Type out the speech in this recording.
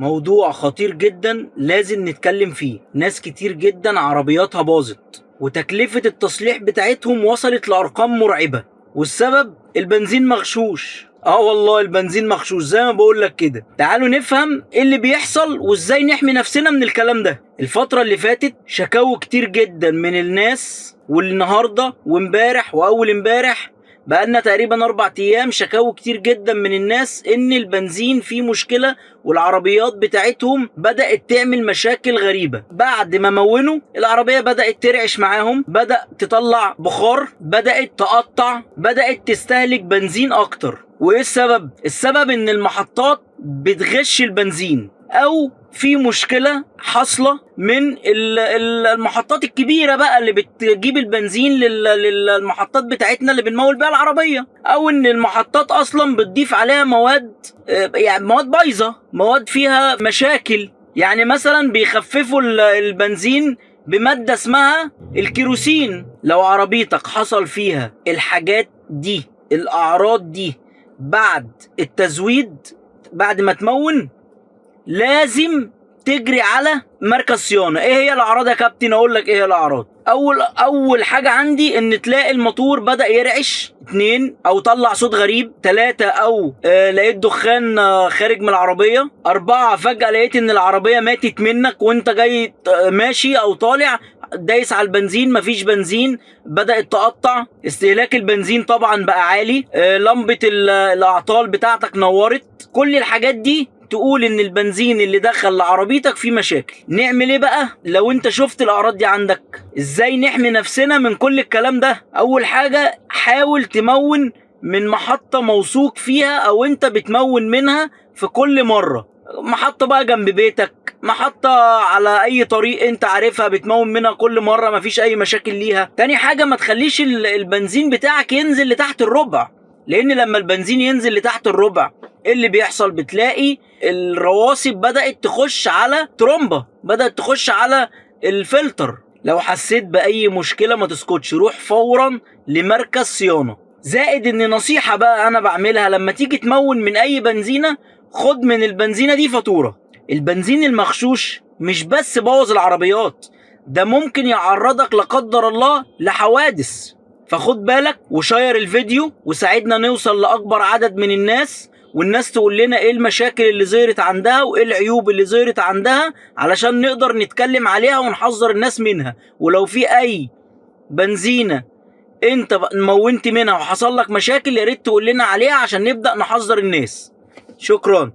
موضوع خطير جدا لازم نتكلم فيه. ناس كتير جدا عربياتها باظت وتكلفة التصليح بتاعتهم وصلت لأرقام مرعبة، والسبب البنزين مغشوش. والله البنزين مغشوش زي ما بقولك كده. تعالوا نفهم ايه اللي بيحصل وازاي نحمي نفسنا من الكلام ده. الفترة اللي فاتت شكاوى كتير جدا من الناس، والنهاردة وامبارح واول امبارح بقالنا تقريبا 4 ايام شكاوى كتير جدا من الناس ان البنزين فيه مشكلة والعربيات بتاعتهم بدأت تعمل مشاكل غريبة. بعد ما مونوا العربية بدأت ترعش معاهم، بدأ تطلع بخار، بدأت تقطع، بدأت تستهلك بنزين اكتر. وايه السبب؟ السبب ان المحطات بتغش البنزين، او في مشكلة حاصلة من المحطات الكبيرة بقى اللي بتجيب البنزين للمحطات بتاعتنا اللي بنمول بيها العربية، او ان المحطات اصلا بتضيف عليها مواد، يعني مواد بايظة، مواد فيها مشاكل. يعني مثلا بيخففوا البنزين بمادة اسمها الكيروسين. لو عربيتك حصل فيها الحاجات دي، الاعراض دي، بعد التزويد، بعد ما تمون، لازم تجري على مركز صيانه. ايه هي الاعراض يا كابتن؟ اقول لك ايه هي الاعراض. اول حاجه عندي ان تلاقي الموتور بدا يرعش. 2 او طلع صوت غريب. 3 او لقيت دخان خارج من العربيه. 4 فجاه لقيت ان العربيه ماتت منك وانت جاي ماشي او طالع دايس على البنزين، مفيش بنزين، بدأت تقطع. استهلاك البنزين طبعا بقى عالي. لمبة الأعطال بتاعتك نورت. كل الحاجات دي تقول ان البنزين اللي دخل لعربيتك فيه مشاكل. نعمل ايه بقى لو انت شفت الاعراض دي عندك؟ ازاي نحمي نفسنا من كل الكلام ده؟ اول حاجة حاول تمون من محطة موثوق فيها او انت بتمون منها في كل مرة. محطة بقى جنب بيتك، محطة على اي طريق انت عارفها بتمون منها كل مرة، مفيش اي مشاكل ليها. تاني حاجة ما تخليش البنزين بتاعك ينزل لتحت الربع، لان لما البنزين ينزل لتحت الربع ايه اللي بيحصل؟ بتلاقي الرواسب بدأت تخش على ترومبة، بدأت تخش على الفلتر. لو حسيت بأي مشكلة ما تسكتش، روح فورا لمركز صيانة. زائد ان نصيحة بقى انا بعملها، لما تيجي تمون من اي بنزينة خد من البنزينة دي فاتورة. البنزين المغشوش مش بس بوظ العربيات، ده ممكن يعرضك لا قدر الله لحوادث. فخد بالك وشير الفيديو وساعدنا نوصل لأكبر عدد من الناس، والناس تقول لنا ايه المشاكل اللي ظهرت عندها وايه العيوب اللي ظهرت عندها علشان نقدر نتكلم عليها ونحذر الناس منها. ولو في اي بنزينة انت مونت منها وحصل لك مشاكل يا ريت تقول لنا عليها عشان نبدأ نحذر الناس. شكرا.